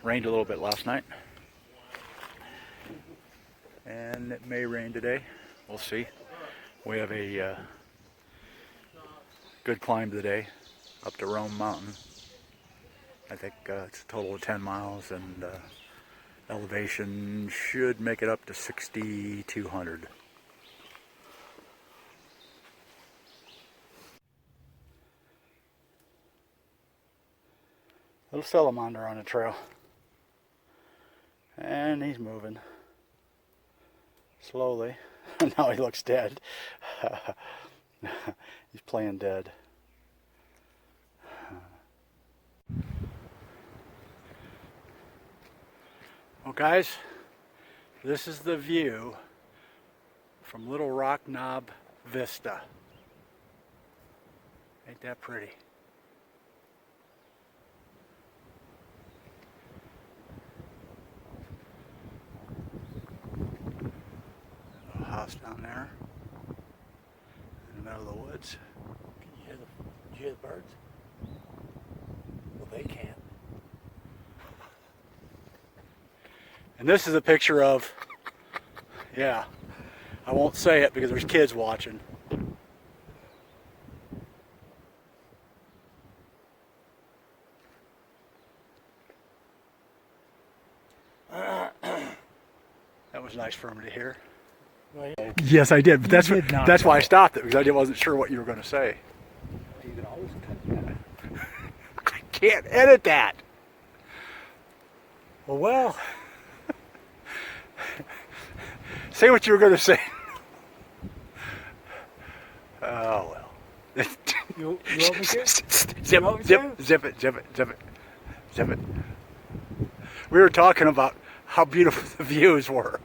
rained a little bit last night. And it may rain today. We'll see. We have a good climb today up to Roan Mountain. I think it's a total of 10 miles, and elevation should make it up to 6,200. Little salamander on the trail. And he's moving. Slowly. Now he looks dead. He's playing dead. Well, guys, this is the view from Little Rock Knob Vista. Ain't that pretty? Little house down there in the middle of the woods. Can you hear the birds? Well, they can't. And this is a picture of, yeah, I won't say it because there's kids watching. That was nice for him to hear. Well, yeah. Yes, I did, but that's why I stopped it, because I wasn't sure what you were going to say. You can always cut that. I can't edit that. Well. Say what you were going to say. Oh, well. You want me to? Zip it. We were talking about how beautiful the views were.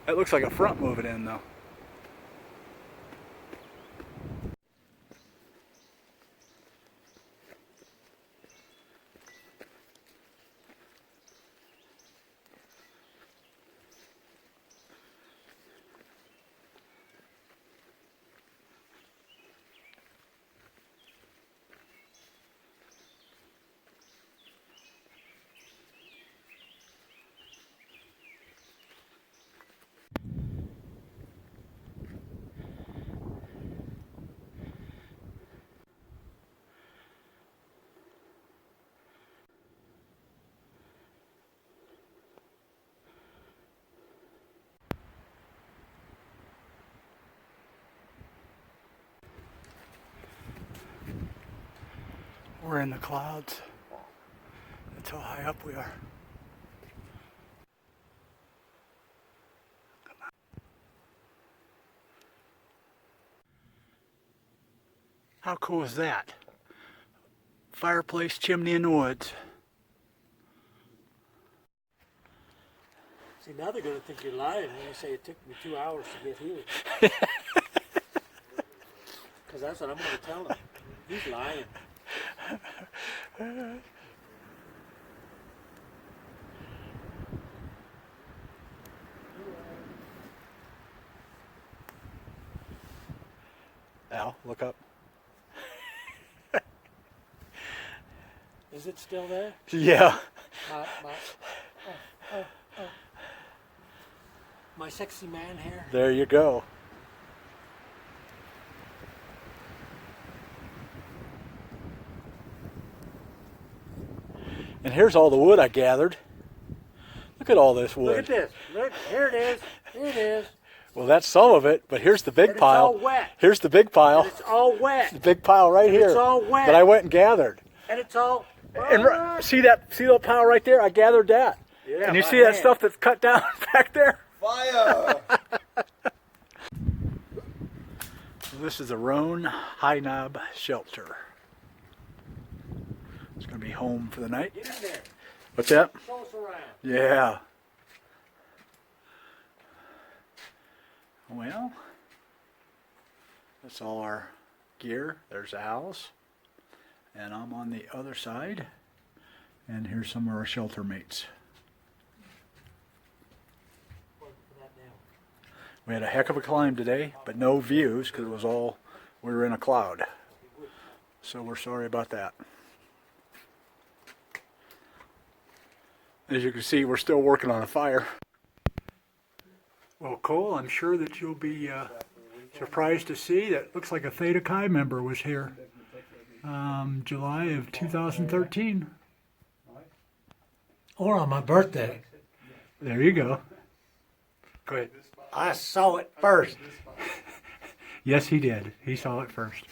It looks like a front moving in, though. We're in the clouds. That's how high up we are. Come on. How cool is that? Fireplace chimney in the woods. See, now they're going to think you're lying when you say it took me 2 hours to get here. Because that's what I'm going to tell them. He's lying. Al, look up. Is it still there? Yeah. My sexy man hair. There you go. And here's all the wood I gathered. Look at all this wood. Look at this. Look, here it is. Here it is. Well, that's some of it, but here's the big pile. It's all wet. Here's the big pile. And it's all wet. The big pile right here. It's all wet. That I went and gathered. And it's all. And see that pile right there? I gathered that. Yeah, and you see that stuff that's cut down back there? Fire! So this is the Roan High Knob Shelter. It's going to be home for the night. Get in there. What's that? Show us around. Yeah. Well, that's all our gear. There's Al's. And I'm on the other side. And here's some of our shelter mates. We had a heck of a climb today, but no views because it was all, we were in a cloud. So we're sorry about that. As you can see, we're still working on a fire. Well, Cole, I'm sure that you'll be surprised to see that looks like a Theta Chi member was here. July of 2013. Or on my birthday. There you go. Go ahead. I saw it first. Yes, he did. He saw it first.